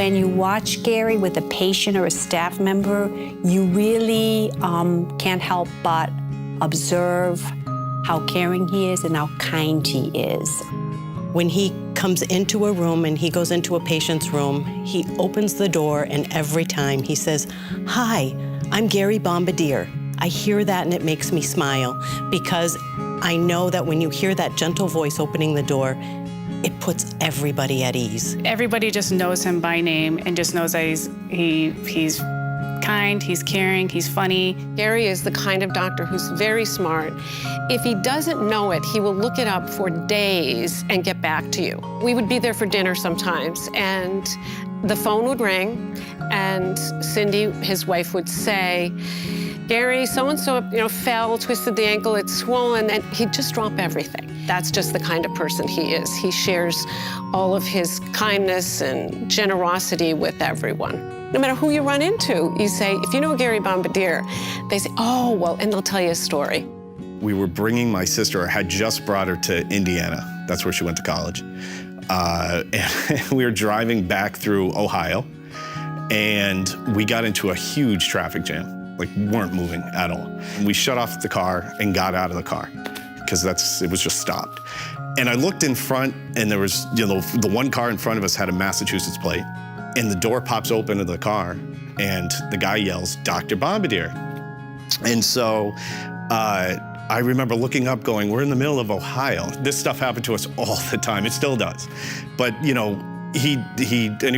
when you watch Garry with a patient or a staff member, you really can't help but observe how caring he is and how kind he is. When he comes into a room and he goes into a patient's room, he opens the door and every time he says, "Hi, I'm Garry Bombardier." I hear that and it makes me smile because I know that when you hear that gentle voice opening the door, it puts everybody at ease. Everybody just knows him by name and just knows that he's kind, he's caring, he's funny. Garry is the kind of doctor who's very smart. If he doesn't know it, he will look it up for days and get back to you. We would be there for dinner sometimes, and the phone would ring, and Cindy, his wife, would say, "Garry, so-and-so, fell, twisted the ankle, it's swollen," and he'd just drop everything. That's just the kind of person he is. He shares all of his kindness and generosity with everyone. No matter who you run into, you say, if you know Garry Bombardier, they say, "Oh, well," and they'll tell you a story. We were bringing my sister, I had just brought her to Indiana. That's where she went to college. And we were driving back through Ohio, and we got into a huge traffic jam. Like, we weren't moving at all. And we shut off the car and got out of the car because it was just stopped. And I looked in front, and there was, the one car in front of us had a Massachusetts plate, and the door pops open of the car, and the guy yells, "Dr. Bombardier." And so I remember looking up going, we're in the middle of Ohio. This stuff happened to us all the time. It still does. But, he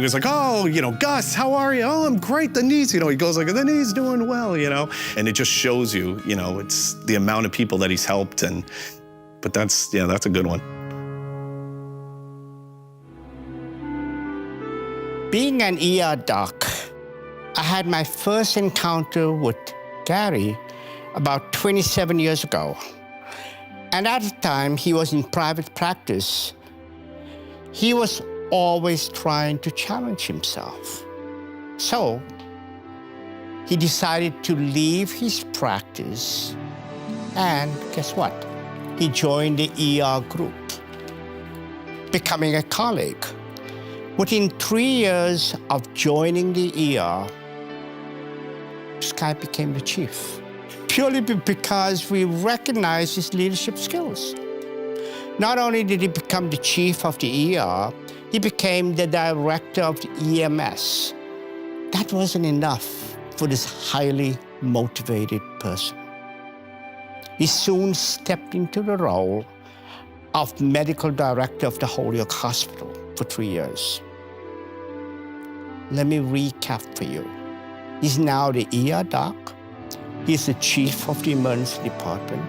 was like, "Oh, Gus, how are you?" "Oh, I'm great, the knees," he goes like, "The knee's doing well," And it just shows you, it's the amount of people that he's helped. But that's a good one. Being an ER doc, I had my first encounter with Garry about 27 years ago. And at the time, he was in private practice. He was always trying to challenge himself. So he decided to leave his practice, and guess what? He joined the ER group, becoming a colleague. Within 3 years of joining the ER, this guy became the chief, purely because we recognized his leadership skills. Not only did he become the chief of the ER, he became the director of the EMS. That wasn't enough for this highly motivated person. He soon stepped into the role of medical director of the Holyoke Hospital for 3 years. Let me recap for you. He's now the ER doc. He's the chief of the emergency department.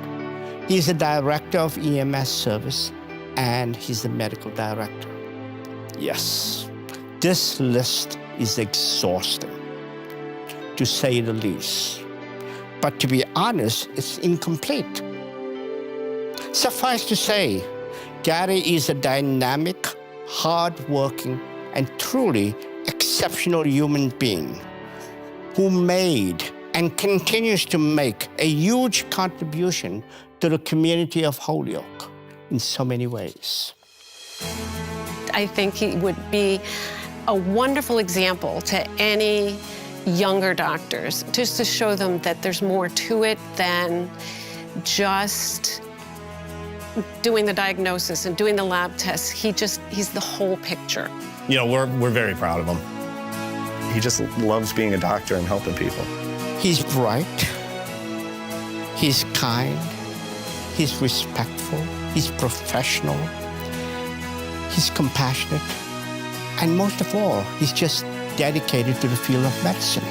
He's the director of EMS service, and he's the medical director. Yes, this list is exhausting, to say the least. But to be honest, it's incomplete. Suffice to say, Garry is a dynamic, hard-working, and truly exceptional human being who made and continues to make a huge contribution to the community of Holyoke in so many ways. I think he would be a wonderful example to any younger doctors, just to show them that there's more to it than just doing the diagnosis and doing the lab tests. He's the whole picture. We're very proud of him. He just loves being a doctor and helping people. He's bright, he's kind, he's respectful, he's professional, he's compassionate, and most of all, he's just dedicated to the field of medicine.